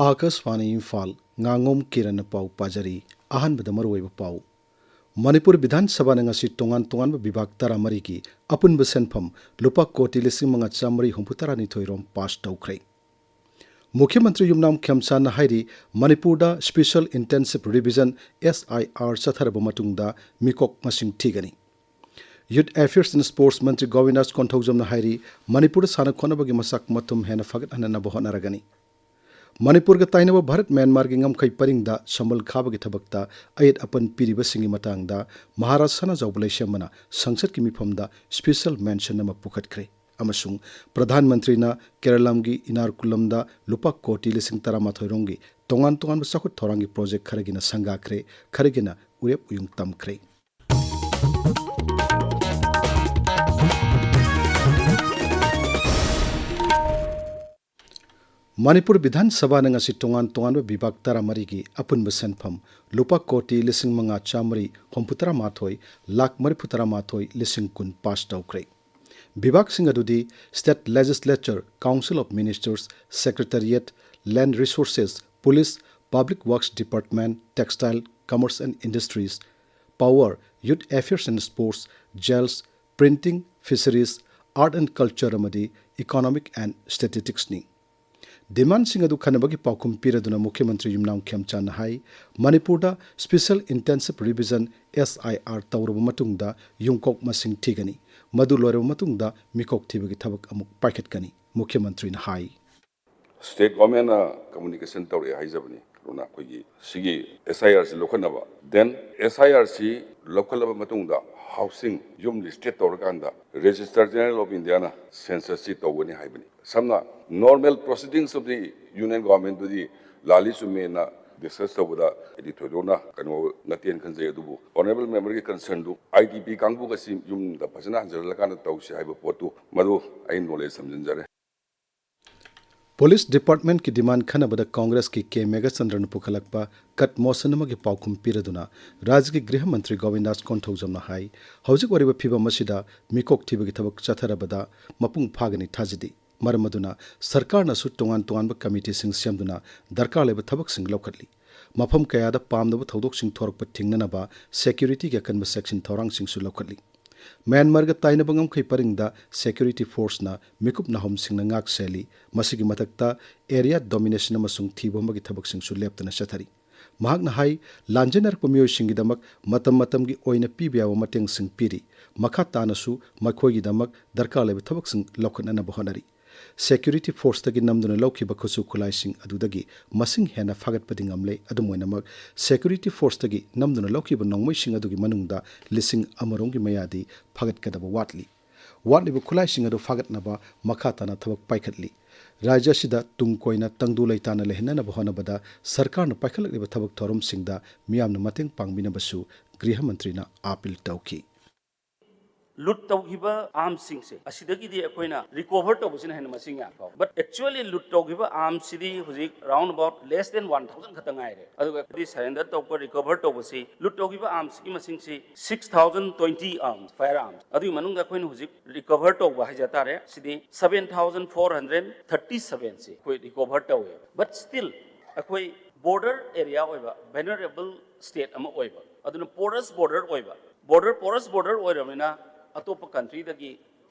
Akashvani Imphal Ngangom Kiran pau pajari ahan badamaru pau Manipur Bidhan Sabha ngasi tongan bibak taramari ki apun besenpham lupa koti lising mga chamri humputara ni thoirom pass tawkhrei Mukhyamantri Yumnam Khyamchan hairi Manipur da Special Intensive Revision SIR chatharaba matungda mikok masing thigani Youth Affairs and Sports Mantri Govindas Konthojamna hairi Manipur sana khonabagi masak matum hena fagat hanana bohonaragani Manipur ga tainaba Bharat Myanmar gi ngam khai paringda samal khaba gi thabakta ayat apan piriba singi matangda Maharashtra na jawblai shamana sangsad ki mifamda special mention nama pukhat khre amasung Pradhan Mantri na Keralam gi Inarkulamda lupa koti lising tarama thoirongi tongan sakut thorangi project kharagina sanga khre kharagina urep uyung tam khre Manipur Bidhan Sabha ngasi tongan bibak taramari gi apun besenpham lupa koti lising manga chamri komputara mathoi lak mariputara mathoi lising kun pass tawkre bibak singadudi State Legislature, Council of Ministers, Secretariat, Land Resources, Police, Public Works Department, Textile, Commerce and Industries, Power, Youth Affairs and Sports, Jails, Printing, Fisheries, Art and Culture amadi Economic and Statistics ni Demand sing adu khanabagi paukum piraduna Mukhyamantri Yumnam Khyamchan hai Manipurda Special Intensive Revision SIR tawraba matungda yungkok masing thigani madu loiraba matungda mikok thibagi thabak amuk paikhatkani Mukhyamantri na hai State government communication tawri haijabani runa koigi sigi SIR si lokhanaba then SIR si lokhalaba matungda housing yum listed tawrkanda Register General of India na census si tawani haibani samna normal proceedings of the union government to the lali sumena discuss over the editorial kano natian kanjay dubu honorable member ki concern du IDP kangbu ka sim yum da phasana hanjala kana tawsi haiba potu madu ai knowledge samjinjare Police Department ki demand khanabada Congress ki K Megachandran pukhalakpa kat mosanama ki paukum piraduna Rajya ki Griha Mantri Govindas Konthojamna hai hojik wariba phiba masida mikok thibagi thabak chatharabada mapung phagani thajidi Maramaduna, Sarkar na sut tongan ba committee sing siamduna darkar leba thabak sing lokhatli mafam kayada pamdaba thodok sing thorok thingna ba security ga kanba section thorang sing su lokhatli Myanmar ga taina bangam khai paringda security force na mikup na hom sing na ngak seli masigi matakta area domination amasung thibomba gi thabak sing su leptana chathari mahak na hai lanjenar pamyo singi damak matam gi oina pibiawa mateng sing piri makha tana su makhoi gi damak darkar leba thabak sing lokhatna na bohanari Security force tagi namduna laukiba khusu khulaising adudagi masing hena fagat pading amle adumoinamak security force tagi namduna laukiba nongmai sing adugi manungda lising amarongi mayadi fagat kadaba watli bu khulaising adu fagat naba makata na thabak paikhatli Rajya sida tungkoina tangdu laitana lehna na bohana bada sarkar na paikhalakliba thabak thorum singda miyamna mateng pangbina basu Griha Mantri na appeal tawki Loot tawgiba arms singse asidagi di akoina recover to busina hen masing ya but actually loot tawgiba arms sidi hujik round about less than 1000 khatangai re aduga di surrender to ko recover to busi loot tawgiba arms ki masing si 6020 arms firearms adu manung da koin hujik recover to ba hajata re sidi 7437 se koi recover to but still akoi border area oiba vulnerable state ama oiba aduna porous border oiba porous border oiramina atop country dagi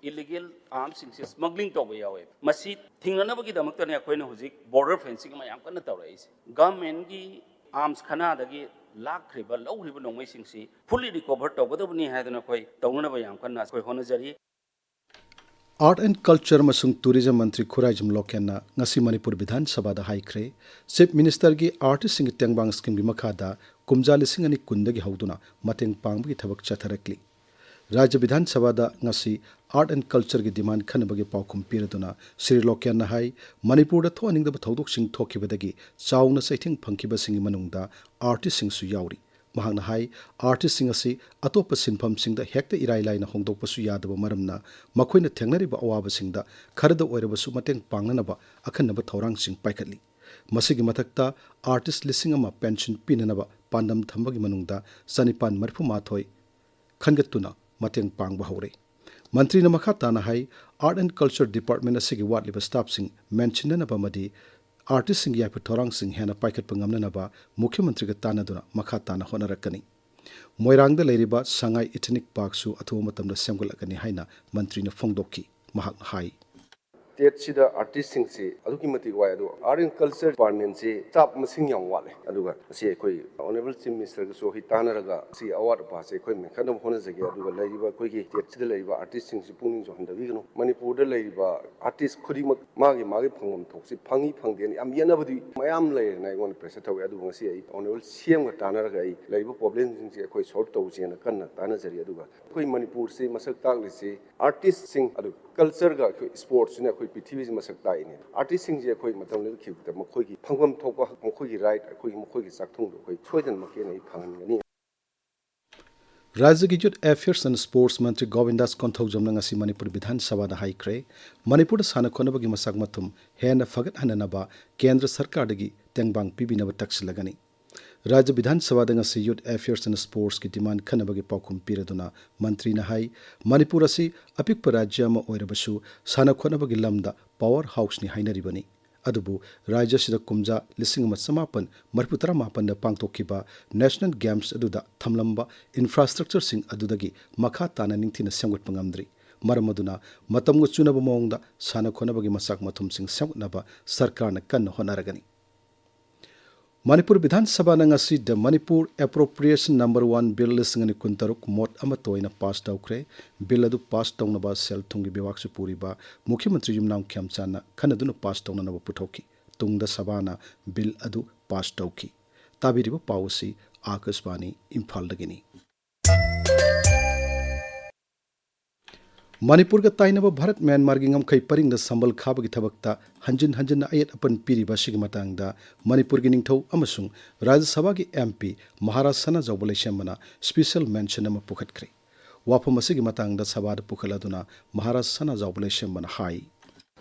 illegal arms smuggling to yawe masi thingnabagi damakta ne akoina hujik border fencing ma yam kana tawrai government gi arms khana dagi lakriba lawriba nongmai singsi fully recover to badabni haidana koi tawnaba yam kana koi honajari Art and Culture masung Tourism Mantri Khuraijam Lokena ngasi Manipur Bidhan Sabha da haikre Chief Minister gi artist sing tengbang scheme gi makhada kumja lising ani kundagi hauduna mateng pangbi thabak chatharakli Rajya Bidhan Sabha da ngasi Art and Culture gi demand khanabagi paukum piraduna Sri Lokena hai Manipur da thoaning da thodok sing thokibadagi chauna saithing phangkiba sing manungda artist sing su yauri mahangna hai artist sing asi atopa sinpham sing da hekta irai laina hongdok pasu yadaba maramna makhoina thengnari ba awaba sing da kharada oiraba su mateng pangnana ba akhanna ba thorang sing paikhatli masigi mathakta artist lising ama pension pinanaba pandam thambagi manungda sanipan marfu mathoi khangatuna mateng pangba haure Mantri na makha tana hai Art and Culture Department asigi watliba staff sing mention na ba madi artist याइफ थौरांग हेन पाइखट ngamnanaba मुख्य मंत्री का तानदुना मखा ताना होनारकनी मोइरांग दा लेरिबा संगाई इथनिक पार्क सु अथुवा मतमदा सेमगलकनी हाइना मंत्री ने फोंगदोकी महाक हाई स्टेट सिदा आर्टिस्ट सिंगसी अदुकी मति वाय अदु आर्ट एंड कल्चर डिपार्टमेंट से चाप मसिंग याम वाले अदुगा असे अखोई ऑनरेबल चीफ मिनिस्टर को सो हि तानरगा सी अवार्ड पासे अखोई मेखनम होना जगे अदुगा लेरिबा अखोई स्टेट सिदा लेरिबा आर्टिस्ट सिंगसी पुनिंग जो हंदबिगनो मणिपुर दा लेरिबा आर्टिस्ट खुदिमक मागे फंगम थोकसी फंगी फंगदेन याम येनाबदि मयाम लेर नाय गोन प्रेसर थवे अदु ngasi ai ऑनरेबल सीएम का तानरगा आई लेरिबा प्रॉब्लम सिंगसी अखोई सॉर्ट तौजेना कन्ना तानजरी अदुगा अखोई मणिपुर से मसक तांगलिसे आर्टिस्ट सिंग अदु कल्चर का स्पोर्ट्स ने अखोई पृथ्वी से मसक ताइने आर्टिस्ट सिंग जे अखोई मतम ले खिबदा मखोई फंगम थोपा मखोई राइट अखोई मखोई चाकथुंग अखोई सोइदन मके नै फंगनगनी राज्य की यूथ अफेयर्स एंड स्पोर्ट्स मंत्री गोविंदास कोंथौजमना ngasi मणिपुर विधान सभा दा हाइख्रे मणिपुर साना खोनबगी मसक मथुम हेन फगत हननबा केंद्र सरकार दगी तेंगबांग पिबिनब तक्सलगनी राज्य विधान Sabha ngasi youth affairs and sports की डिमांड खनबगी पाउखुम पिरदुना मंत्री ना हाई मणिपुर असि अपिक राज्य अमा ओइरबसु साना खोनबगी लमदा पावर हाउस नि हाइनरिबनी अदुबु राज्य सिदा कुमजा लिसिंग समापन मरपुतरा मापन दा पांगतोखिबा नेशनल गेम्स अदुदा थमलंबा इंफ्रास्ट्रक्चर सिंग अदुदगी मखा ताना निंगथिना सेमगट पंgamdri मरमदुना मतमगु चुनब मोंगदा साना खोनबगी मसाक मथुम सिंग सेमगनबा सरकार न कन्न होनारगनी Manipur Vidhan Sabha ngasi the Manipur appropriation number 1 bill लिसिंग कुंतरुक मोट अमा तोइना पास तौख्रे बिल अदु पास तौनबा सेल थुंगी बेवाक्सु पुरिबा मुख्यमंत्री युमनाम खेमचाना खनदुन पास तौननब पुथोकी तुंगदा सभाना बिल अदु पास तौकी ताबिरिबा पावसी आकाशवाणी इम्फाल दगिनी मणिपुर का ताइनब भारत म्यांमार की ngam खै परिंग संबल खाबगी थबकता हंजिन हंजिन अयत अपन पीरिबा सिग मतंगदा मणिपुर की निंगथौ अमसुंग राज्य सभा की एमपी महाराज सना जौबले शेमना स्पेशल मेंशन अम पुखटख्रे वाफम असिगी मतंगदा सभा पुखलदुना महाराज सना जौबले शेमना high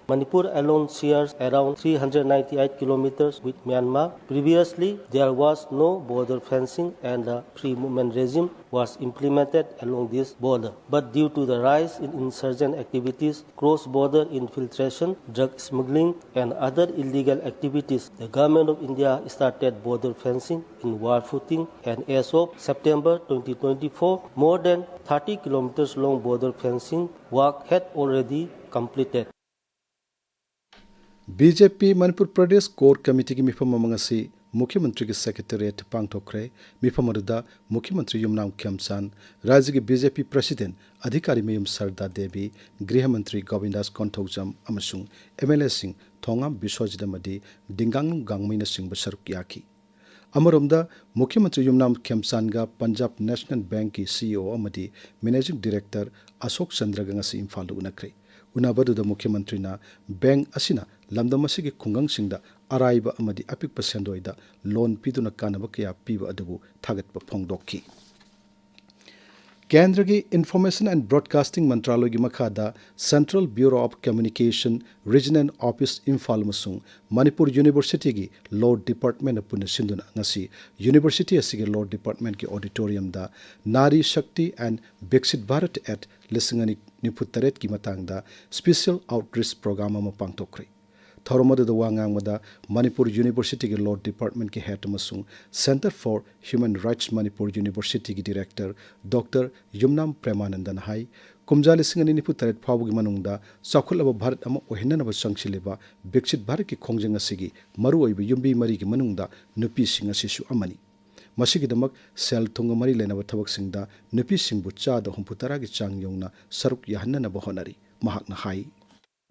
Manipur alone shares around 398 kilometers with Myanmar. Previously, there was no border fencing and a free movement regime was implemented along this border. But due to the rise in insurgent activities, cross-border infiltration, drug smuggling and other illegal activities, the government of India started border fencing in war footing, and as of September 2024, more than 30 kilometers long border fencing work had already completed. BJP Manipur Pradesh core committee की मिफम मंगसी मुख्यमंत्री के secretariat पांगथोख्रे मिफम अदुदा मुख्यमंत्री युमनाम खेमचान राज्य के BJP president अधिकारी मयुम सरदा देवी गृह मंत्री गोविंदास कोंथौजम अमसुंग एमएलए सिंह थोंगाम बिश्वजित अमदी डिंगांग गांगमैना सिंह सरुक याखी अमरोमदा मुख्यमंत्री युमनाम खेमचानगा पंजाब नेशनल बैंक की सीईओ अमदी मैनेजिंग डायरेक्टर अशोक चंद्रगा ngasi इम्फाल उनख्रे उनाबदुदा मुख्यमंत्रीना बैंक असिना लमदम असिगी खुंगंगसिंगदा अराइबा अमदी अपिकपा सेंदोइदा लोन पिदुना कानब कया पीबा अदुबु थागतपा फोंगदोखी केंद्र की इंफॉर्मेशन एंड ब्रॉडकास्टिंग मंत्रालय की मखादा central bureau of communication regional office Imphal मसुंग मणिपुर यूनिवर्सिटी की लॉ डिपार्टमेंट पुन सिंधुना ngasi यूनिवर्सिटी असिगे लॉ डिपार्टमेंट की ऑडिटोरियम दा नारी शक्ति एंड विकसित भारत एट लिसिंगनी निफुतरेट की मतंगदा स्पेशल आउटरीच प्रोग्राम अमा पांगतोख्रे थौरमद वांगांगदा मणिपुर यूनिवर्सिटी के लॉ डिपार्टमेंट के हेड मसुंग centre for human rights Manipur university की डायरेक्टर डॉक्टर युमनाम प्रेमानंदन हाई कुमजा लिसिंग निफु तरेट फावगी मनुंगदा चौखुलब भारत अमा ओहिननब संगसिलेबा विकसित भारत की खोंजंग असिगी मरुओइब युम्बी मरी की मनुंगदा नुपी सिंग असिसु अमनी मसिगिदमक सेल थुंग मरी लेनब थबकसिंगदा नुपी सिंगबु चाद हुंपुतरा की चांग यौना सरुक याहन्ननब होनरी महाकना हाई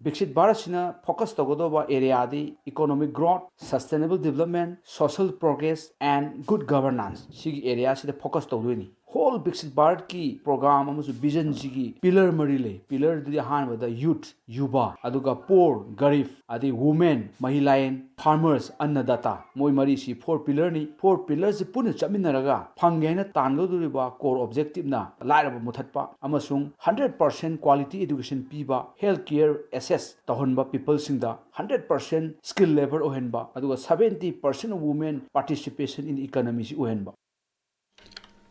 विकसित भारत सिना फोकस तगदोबा एरिया दी economic growth sustainable development social progress and good governance सिगी एरिया सिदा फोकस तगदोनी होल विकसित भारत की प्रोग्राम अमसु विजन सिगी पिलर मरिले पिलर दी हानबदा यूथ युवा अदुगा पोर गरीब आदि वुमेन महिलाएं फार्मर्स अन्नदाता मोय मरी सी फोर पिलर नि फोर पिलर से पुन चमिनरगा फंगेना तानगदुरिबा कोर ऑब्जेक्टिव ना लाइरब मुथतपा अमसुंग 100% क्वालिटी एजुकेशन पीबा हेल्थ केयर एसेस तहनबा पीपल सिंगदा 100% स्किल लेबर ओहनबा अदुगा 70% वुमेन पार्टिसिपेशन इन इकोनॉमी सि ओहनबा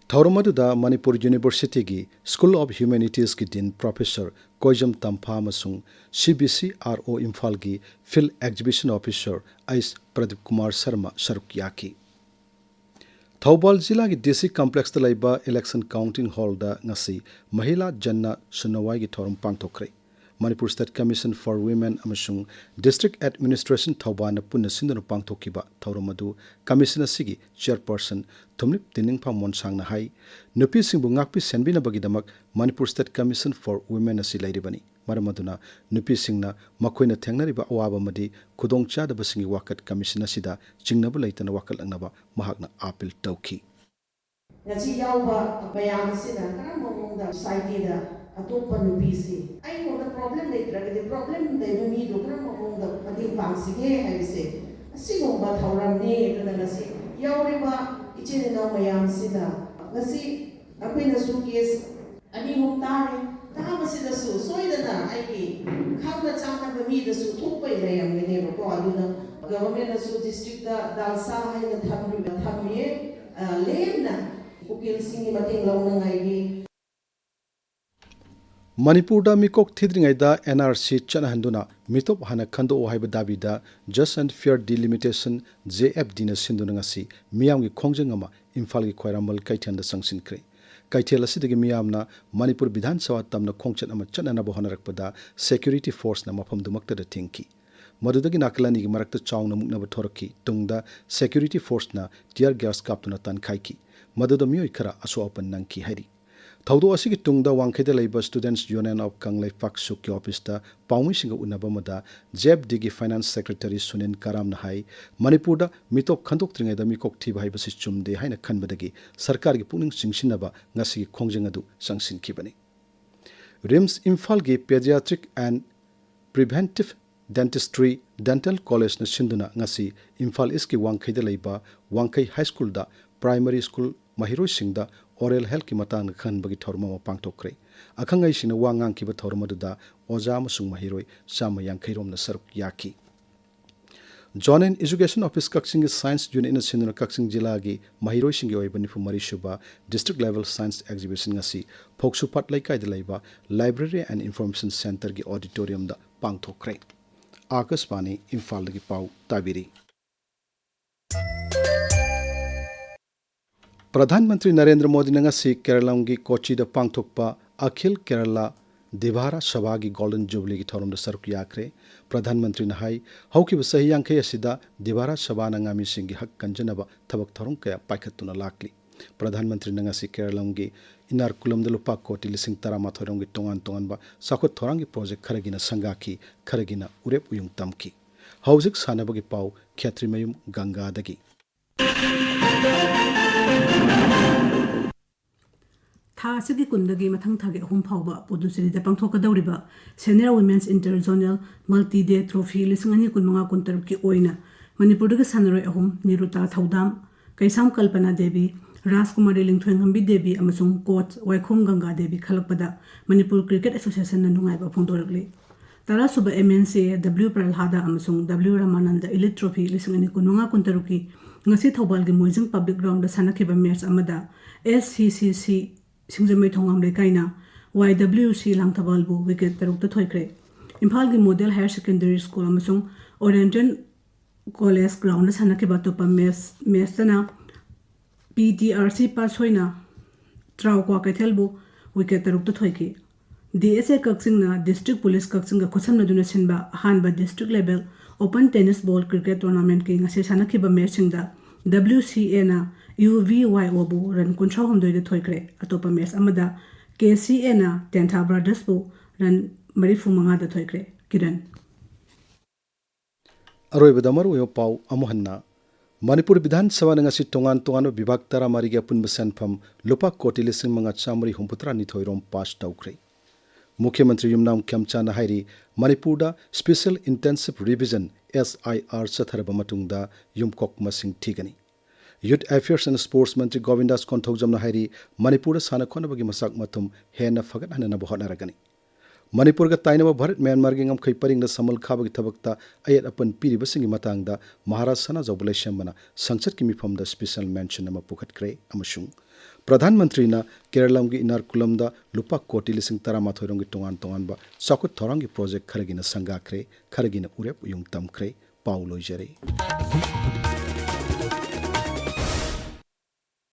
थौरमदुदा मणिपुर यूनिवर्सिटी की स्कूल ऑफ ह्यूमैनिटीज की डीन प्रोफेसर कोइजम तम्फा मसुंग CBCRO इम्फाल की फिल्ड एग्जीबिशन ऑफिसर आइस प्रदीप कुमार शर्मा सरुक याकी थौबाल जिला की DC कॉम्प्लेक्स तलाइबा इलेक्शन काउंटिंग हॉल दा ngasi महिला जन्ना सुनवाई की थौरम पांगथोखरे Manipur state commission for women अमसुंग डिस्ट्रिक्ट एडमिनिस्ट्रेशन थौबान पुन सिंदन पांगथोखिबा थौरम अदु कमीशन असिगी चेयरपर्सन थुमलिप तिनिंगफा मोनसांगना हाई नुपी सिंबु ngakpi senbinabagidamak Manipur state commission for women असि लाइरिबनी मरमदुना नुपी सिंगना मखोइना थेंगनरिबा अवाबमदि खुदोंचादबसिंगी वाकत कमीशन असिदा चिंगनबु लैतना वाकल अंगनबा महाकना अपील तौखी ngasi yauba mayam sina karam mongda society da atopa nupisi ai ngona problem leitragadi problem leiba mi do karam mongda pading pangsige haise asigomba thauram ne eduna ngasi yauriba ichine na mayam sina ngasi akoina su case ani mutare tamasida su soidana ai khangna changna mi da su thukpai layam ne ko aduna government su district da dalsa haina thamri lemna Manipur मिकोक थिद्रिंगैदा NRC चनहंदुना मितोप हाना खंदो हाइब दाबीदा just and fair delimitation JFD न सिंदुना ngasi मियामगी खोंजंग अमा इम्फाल की खोइरामल कैथेंदा संगसिनख्रे कैथेल असिदगी मियामना मणिपुर विधानसभा तमना खोंचन अमा चननबो होनरकपदा सिक्योरिटी फोर्स न मफम दुमक्तदा थिंकी मदुदगी नाकलानी की मरकत चाउना मुक्नब थोरकी तुंगदा सिक्योरिटी फोर्स न टियर गैस काप्तुना तनखाइकी मदुद मियोय खरा असोअपन नंकी हरी थौदो असिगी तुंगदा वांखेदा लैबा स्टूडेंट्स यूनियन ऑफ कंगलै पाक्सु की ऑफिस दा पाउमिसिंग उनबमदा JFD की फाइनेंस सेक्रेटरी सुनील करामना हाई मणिपुर दा मितोप खंदोक्त्रिंगैदा मिकोक थिबा हाइबसि चुमदे हाइना खनबदगी सरकार की पुनिंग सिंगसिनबा ngasi खोंजंग अदु संगसिनखिबनी रिम्स इम्फाल की paediatric and preventive dentistry dental college न सिंधुना ngasi इम्फाल ईस्ट की वांखैदा लैबा वांखै हाई स्कूल दा प्राइमरी स्कूल महिरोई सिंगदा ओरल हेल्थ की मतंग खनबगी थौरम पांगथोखरे अखंगै सिंह वांगांग की थौरमदुदा ओजा मसुंग महिरोई चाम यांखैरोम सरुक याकी zone and education office Kakching science unit न सिंधुना कक्सिंग जिला की महिरोई सिंह ओइबा निफु मरीसुबा district level science exhibition ngasi फोक्सुपाट लैकाइदा लैबा लाइब्रेरी एंड इंफॉर्मेशन सेंटर की ऑडिटोरियम दा पांगथोखरे आकाशवाणी इम्फाल की पाउ ताबिरी प्रधानमंत्री नरेंद्र मोदी ने केरला की कोची पांगथोकपा अखिल केरला दिभारा सभा की गोल्डन जुबली की थौरम सरुक याख्रे प्रधानमंत्री हाई हौकिब सही यांखै असिदा दिभारा सभा नामी सिंह हक कंजनब थबक थौरम कया पाइखत्तुना लाक्ली प्रधानमंत्री नंगासी केरला की इनार कुलम लुपा कोटी 13 की तोंगान तोंगानबा साखुत थौरांगी प्रोजेक्ट खरगिना संगाखी खरगिना उरेप उयुंग तमकी हौजिक सानबगी पाउ क्षेत्रिमयुम गंगादगी था असगी कुंदगी मथंग थागे अहुम फाउबा पुदुचेरीदा पांगथोकदौरिबा senior women's interzonal multi day trophy 2015 की ओइना मणिपुरदगी सानरोय अहुम निरुता थौदाम कैसाम कल्पना देवी राजकुमारी लिंगथोंगंबी देवी अमसुंग coach वाइखोम Ganga Devi खलकपदा Manipur cricket association न नुंगाइबा फोंदोरगली तरा सुबह MNC W Prahlada अमसुंग W Ramanand elite trophy 2015 की ngasi thobal gi moijing public ground da sanakhiba match amada SCCC singjamai thongam lekaina YWC langthabal bu wicket taruk ta thoikre Imphal gi model higher secondary school amasung Oriental college ground da sanakhiba topa match tana PTRC pass hoina traw kwa kaithel bu wicket taruk ta thoiki DSA kaksing na district police kaksing ga khosam na duna sinba hanba district level open tennis ball cricket tournament ki ngasi sanakhiba match singda WCA na UVYO bu ran kuncha homdoi de thoikre atopa match amada KCA na Tentha brothers bu ran marifu manga da thoikre kiran अरोइबदा मरुयो पाउ अमोहन्ना मणिपुर विधानसभा ngasi tongan tongan विभाग 13 ge punba senpham lupa koti 5,963 pass तौख्रे मुख्यमंत्री युमनाम खेमचा हाइरी Manipur special intensive revision SIR चथरब मतुंगदा युमकोक मसिंग थीगनी यूथ अफेयर्स एंड स्पोर्ट्स मंत्री गोविंदास कोंथौजम हाइरी मणिपुर साना खोनबगी मसाक मथुम हेन फगत हनना होनरगनी मणिपुर का ताइनब भारत म्यांमार की ngam परिंग समल खाबगी थबकता अयत अपन पीरिबसिंगी मतंगदा महाराष्ट्र सना जौबलेशमना संसद की मिफमदा स्पेशल मेंशन अमा पुखतक्रे अमसुंग प्रधानमंत्री ना केरलम की इनारकुलम दा लुपा कोटी लिसिंग तरामाथोरंग की तोंगान बा साकुत थोरंग की प्रोजेक्ट खरगिना संगाख्रे खरगिना उरेप उयुंग तमख्रे पाउ लोइजरे।